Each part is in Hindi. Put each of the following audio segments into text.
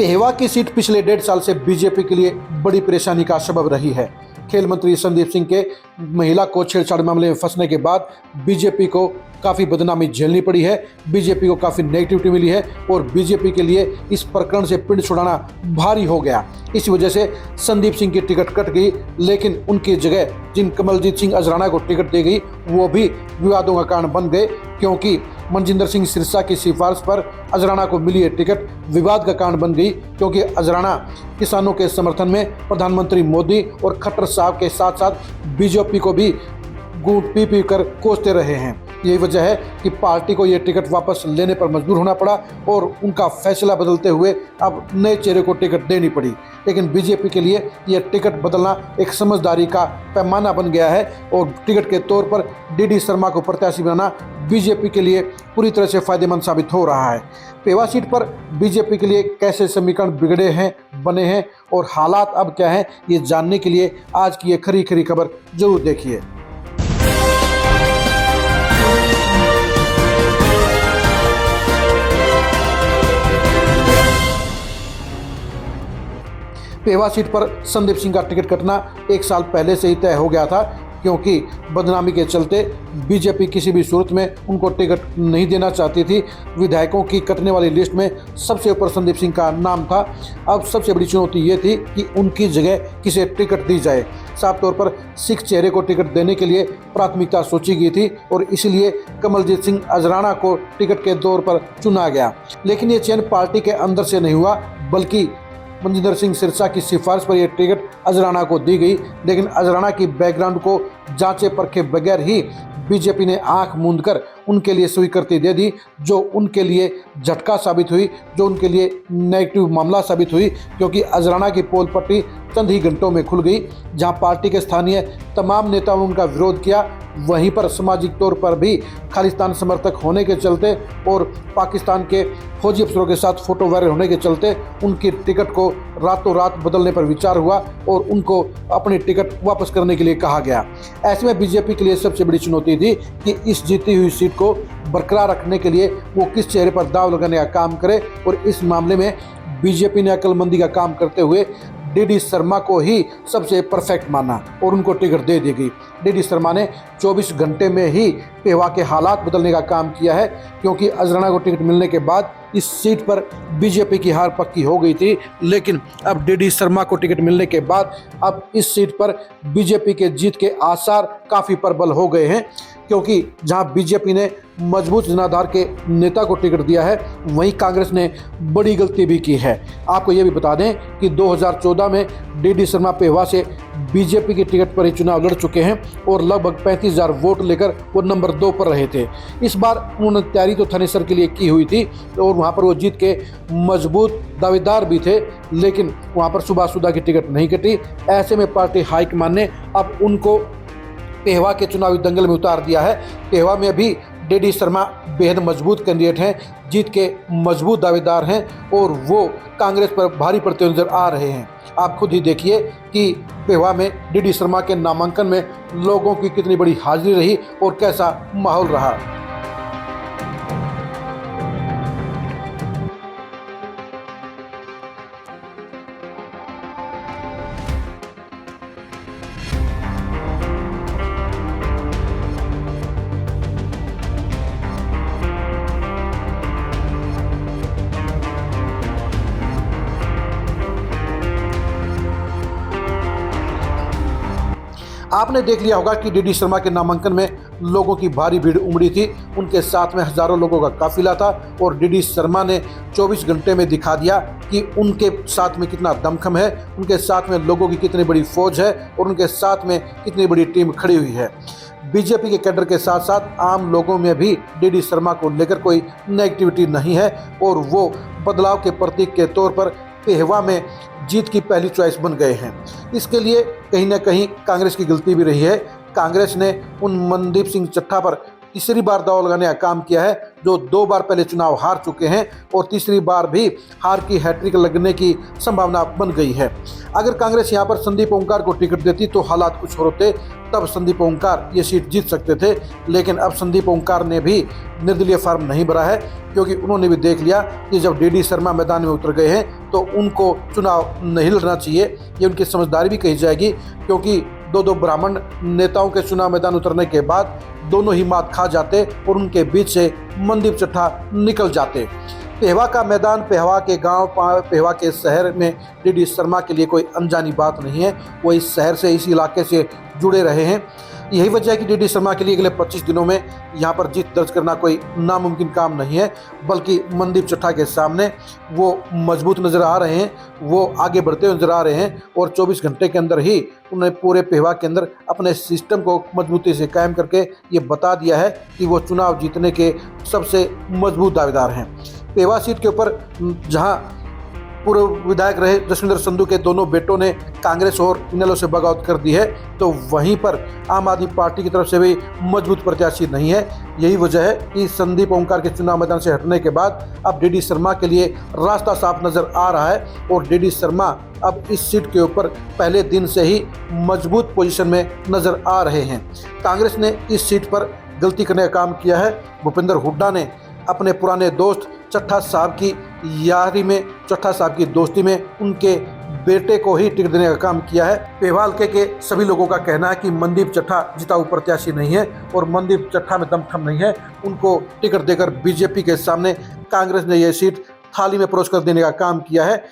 पेहवा की सीट पिछले 1.5 साल से बीजेपी के लिए बड़ी परेशानी का सबब रही है। खेल मंत्री संदीप सिंह के महिला को छेड़छाड़ मामले में फंसने के बाद बीजेपी को काफ़ी बदनामी झेलनी पड़ी है, बीजेपी को काफ़ी नेगेटिविटी मिली है और बीजेपी के लिए इस प्रकरण से पिंड छुड़ाना भारी हो गया। इस वजह से संदीप सिंह की टिकट कट गई, लेकिन उनकी जगह जिन कमलजीत सिंह अजराना को टिकट दी गई वो भी विवादों का कारण बन गए, क्योंकि मनजिंदर सिंह सिरसा की सिफारिश पर अजराना को मिली ये टिकट विवाद का कारण बन गई, क्योंकि अजराना किसानों के समर्थन में प्रधानमंत्री मोदी और खट्टर साहब के साथ साथ बीजेपी को भी घूंट पी पी कर कोसते रहे हैं। यही वजह है कि पार्टी को ये टिकट वापस लेने पर मजबूर होना पड़ा और उनका फैसला बदलते हुए अब नए चेहरे को टिकट देनी पड़ी। लेकिन बीजेपी के लिए यह टिकट बदलना एक समझदारी का पैमाना बन गया है और टिकट के तौर पर डीडी शर्मा को प्रत्याशी बनाना बीजेपी के लिए पूरी तरह से फायदेमंद साबित हो रहा है। पेवा सीट पर बीजेपी के लिए कैसे समीकरण बिगड़े हैं, बने हैं और हालात अब क्या हैं, ये जानने के लिए आज की ये खरी खरी खबर जरूर देखिए। पेवा सीट पर संदीप सिंह का टिकट कटना 1 साल पहले से ही तय हो गया था, क्योंकि बदनामी के चलते बीजेपी किसी भी सूरत में उनको टिकट नहीं देना चाहती थी। विधायकों की कटने वाली लिस्ट में सबसे ऊपर संदीप सिंह का नाम था। अब सबसे बड़ी चुनौती ये थी कि उनकी जगह किसे टिकट दी जाए। साफ तौर पर सिख चेहरे को टिकट देने के लिए प्राथमिकता सोची गई थी और इसलिए कमलजीत सिंह अजराना को टिकट के तौर पर चुना गया। लेकिन ये चयन पार्टी के अंदर से नहीं हुआ, बल्कि मनजिंदर सिंह सिरसा की सिफारिश पर यह टिकट अजराना को दी गई। लेकिन अजराना की बैकग्राउंड को जांचे परखे बगैर ही बीजेपी ने आंख मूंद कर उनके लिए स्वीकृति दे दी, जो उनके लिए झटका साबित हुई, जो उनके लिए नेगेटिव मामला साबित हुई, क्योंकि अजराना की पोल पट्टी चंद ही घंटों में खुल गई। जहां पार्टी के स्थानीय तमाम नेताओं ने उनका विरोध किया, वहीं पर सामाजिक तौर पर भी खालिस्तान समर्थक होने के चलते और पाकिस्तान के फौजी अफसरों के साथ फोटो वायरल होने के चलते उनकी टिकट को रातों रात बदलने पर विचार हुआ और उनको अपनी टिकट वापस करने के लिए कहा गया। ऐसे में बीजेपी के लिए सबसे बड़ी चुनौती थी कि इस जीती हुई सीट को बरकरार रखने के लिए वो किस चेहरे पर दांव लगाने का काम करे, और इस मामले में बीजेपी ने अक्लमंदी का काम करते हुए डीडी शर्मा को ही सबसे परफेक्ट माना और उनको टिकट दे दी गई। डीडी शर्मा ने 24 घंटे में ही पेवा के हालात बदलने का काम किया है, क्योंकि अजराना को टिकट मिलने के बाद इस सीट पर बीजेपी की हार पक्की हो गई थी। लेकिन अब डीडी शर्मा को टिकट मिलने के बाद अब इस सीट पर बीजेपी के जीत के आसार काफ़ी प्रबल हो गए हैं, क्योंकि जहां बीजेपी ने मजबूत जनाधार के नेता को टिकट दिया है, वहीं कांग्रेस ने बड़ी गलती भी की है। आपको यह भी बता दें कि 2014 में डीडी शर्मा पेवा से बीजेपी की टिकट पर ही चुनाव लड़ चुके हैं और लगभग 35,000 वोट लेकर वो नंबर 2 पर रहे थे। इस बार उन्होंने तैयारी तो थानेसर के लिए की हुई थी और वहाँ पर वो जीत के मजबूत दावेदार भी थे, लेकिन वहाँ पर सुबह की टिकट नहीं कटी। ऐसे में पार्टी हाईकमान ने अब उनको पेहवा के चुनावी दंगल में उतार दिया है। पेहवा में भी डीडी शर्मा बेहद मजबूत कैंडिडेट हैं, जीत के मजबूत दावेदार हैं और वो कांग्रेस पर भारी पड़ते नजर आ रहे हैं। आप खुद ही देखिए कि पेहवा में डीडी शर्मा के नामांकन में लोगों की कितनी बड़ी हाजिरी रही और कैसा माहौल रहा। आपने देख लिया होगा कि डीडी शर्मा के नामांकन में लोगों की भारी भीड़ उमड़ी थी, उनके साथ में हजारों लोगों का काफिला था और डीडी शर्मा ने 24 घंटे में दिखा दिया कि उनके साथ में कितना दमखम है, उनके साथ में लोगों की कितनी बड़ी फौज है और उनके साथ में कितनी बड़ी टीम खड़ी हुई है। बीजेपी के कैडर के साथ साथ आम लोगों में भी डीडी शर्मा को लेकर कोई नेगेटिविटी नहीं है और वो बदलाव के प्रतीक के तौर पर पेहवा में जीत की पहली चॉइस बन गए हैं। इसके लिए कहीं ना कहीं कांग्रेस की गलती भी रही है। कांग्रेस ने उन मनदीप सिंह चट्टा पर तीसरी बार दांव लगाने का काम किया है, जो 2 बार पहले चुनाव हार चुके हैं और तीसरी बार भी हार की हैट्रिक लगने की संभावना बन गई है। अगर कांग्रेस यहां पर संदीप ओंकार को टिकट देती तो हालात कुछ और होते, तब संदीप ओंकार ये सीट जीत सकते थे। लेकिन अब संदीप ओंकार ने भी निर्दलीय फार्म नहीं भरा है, क्योंकि उन्होंने भी देख लिया कि जब डी शर्मा मैदान में उतर गए हैं तो उनको चुनाव नहीं लड़ना चाहिए। ये उनकी समझदारी भी कही जाएगी, क्योंकि दो ब्राह्मण नेताओं के चुनाव मैदान उतरने के बाद दोनों ही मात खा जाते और उनके बीच से मनदीप चट्ठा निकल जाते। पेहवा का मैदान, पेहवा के गांव, पेहवा के शहर में डी शर्मा के लिए कोई अनजानी बात नहीं है। वो इस शहर से, इस इलाके से जुड़े रहे हैं। यही वजह है कि डी शर्मा के लिए अगले 25 दिनों में यहाँ पर जीत दर्ज करना कोई नामुमकिन काम नहीं है, बल्कि मनदीप चट्ठा के सामने वो मजबूत नज़र आ रहे हैं, वो आगे बढ़ते हुए नजर आ रहे हैं और 24 घंटे के अंदर ही उन्होंने पूरे पेहवा के अंदर अपने सिस्टम को मजबूती से कायम करके ये बता दिया है कि वो चुनाव जीतने के सबसे मजबूत दावेदार हैं। पेहवा सीट के ऊपर जहाँ पूर्व विधायक रहे जसविंदर संधू के दोनों बेटों ने कांग्रेस और इनेलो से बगावत कर दी है, तो वहीं पर आम आदमी पार्टी की तरफ से भी मजबूत प्रत्याशी नहीं है। यही वजह है कि संदीप ओंकार के चुनाव मैदान से हटने के बाद अब डी शर्मा के लिए रास्ता साफ नजर आ रहा है और डी शर्मा अब इस सीट के ऊपर पहले दिन से ही मजबूत पोजीशन में नजर आ रहे हैं। कांग्रेस ने इस सीट पर गलती करने का काम किया है। भूपेंद्र हुड्डा ने अपने पुराने दोस्त चट्ठा साहब की यारी में, चट्ठा साहब की दोस्ती में उनके बेटे को ही टिकट देने का काम किया है। पेहवा हल्के के सभी लोगों का कहना है कि मनदीप चट्ठा जिताऊ प्रत्याशी नहीं है और मनदीप चट्ठा में दमखम नहीं है। उनको टिकट देकर बीजेपी के सामने कांग्रेस ने यह सीट थाली में परोस कर देने का काम किया है।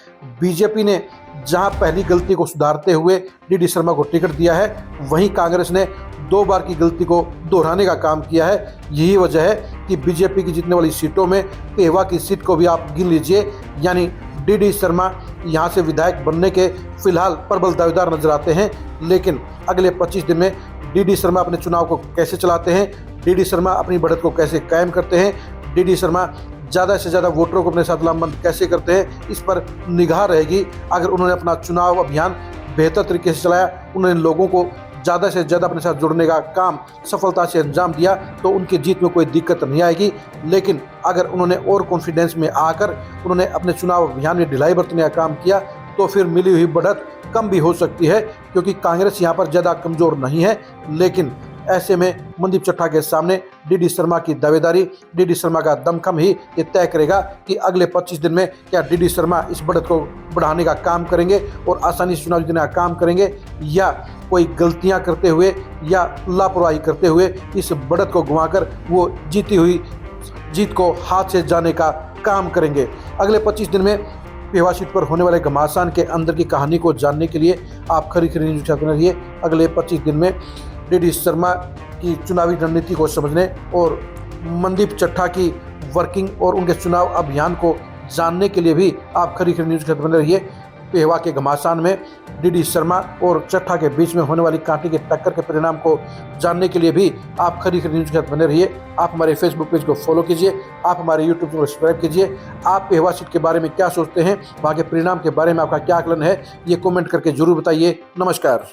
बीजेपी ने जहां पहली गलती को सुधारते हुए डी शर्मा को टिकट दिया है, वहीं कांग्रेस ने 2 बार की गलती को दोहराने का काम किया है। यही वजह है कि बीजेपी की जीतने वाली सीटों में पेहवा की सीट को भी आप गिन लीजिए, यानी डी शर्मा यहां से विधायक बनने के फिलहाल प्रबल दावेदार नजर आते हैं। लेकिन अगले 25 दिन में डी शर्मा अपने चुनाव को कैसे चलाते हैं, डी शर्मा अपनी बढ़त को कैसे कायम करते हैं, डी शर्मा ज़्यादा से ज़्यादा वोटरों को अपने साथ लामबंद कैसे करते हैं, इस पर निगाह रहेगी। अगर उन्होंने अपना चुनाव अभियान बेहतर तरीके से चलाया, उन्होंने लोगों को ज़्यादा से ज़्यादा अपने साथ जुड़ने का काम सफलता से अंजाम दिया, तो उनकी जीत में कोई दिक्कत नहीं आएगी। लेकिन अगर उन्होंने और कॉन्फिडेंस में आकर उन्होंने अपने चुनाव अभियान में ढिलाई बरतने का काम किया, तो फिर मिली हुई बढ़त कम भी हो सकती है, क्योंकि कांग्रेस यहाँ पर ज़्यादा कमज़ोर नहीं है। लेकिन ऐसे में मनदीप चट्ठा के सामने डी शर्मा की दावेदारी, डी शर्मा का दमखम ही ये तय करेगा कि अगले 25 दिन में क्या डी शर्मा इस बढ़त को बढ़ाने का काम करेंगे और आसानी से चुनाव जीतने का काम करेंगे, या कोई गलतियां करते हुए या लापरवाही करते हुए इस बढ़त को घुमाकर वो जीती हुई जीत को हाथ से जाने का काम करेंगे। अगले 25 दिन में पेहवा सीट पर होने वाले घमासान के अंदर की कहानी को जानने के लिए आप खरी न्यूज़ के साथ बने रहिए। अगले 25 दिन में डी शर्मा की चुनावी रणनीति को समझने और मनदीप चट्ठा की वर्किंग और उनके चुनाव अभियान को जानने के लिए भी आप खरी न्यूज़ के साथ बने रहिए। पेहवा के घमासान में डी शर्मा और चट्ठा के बीच में होने वाली कांटे के टक्कर के परिणाम को जानने के लिए भी आप खरी न्यूज़ के साथ बने रहिए। आप हमारे फेसबुक पेज को फॉलो कीजिए, आप हमारे यूट्यूब को सब्सक्राइब कीजिए। आप पेहवा सीट के बारे में क्या सोचते हैं, वहाँ के परिणाम के बारे में आपका क्या आकलन है, ये कमेंट करके जरूर बताइए। नमस्कार।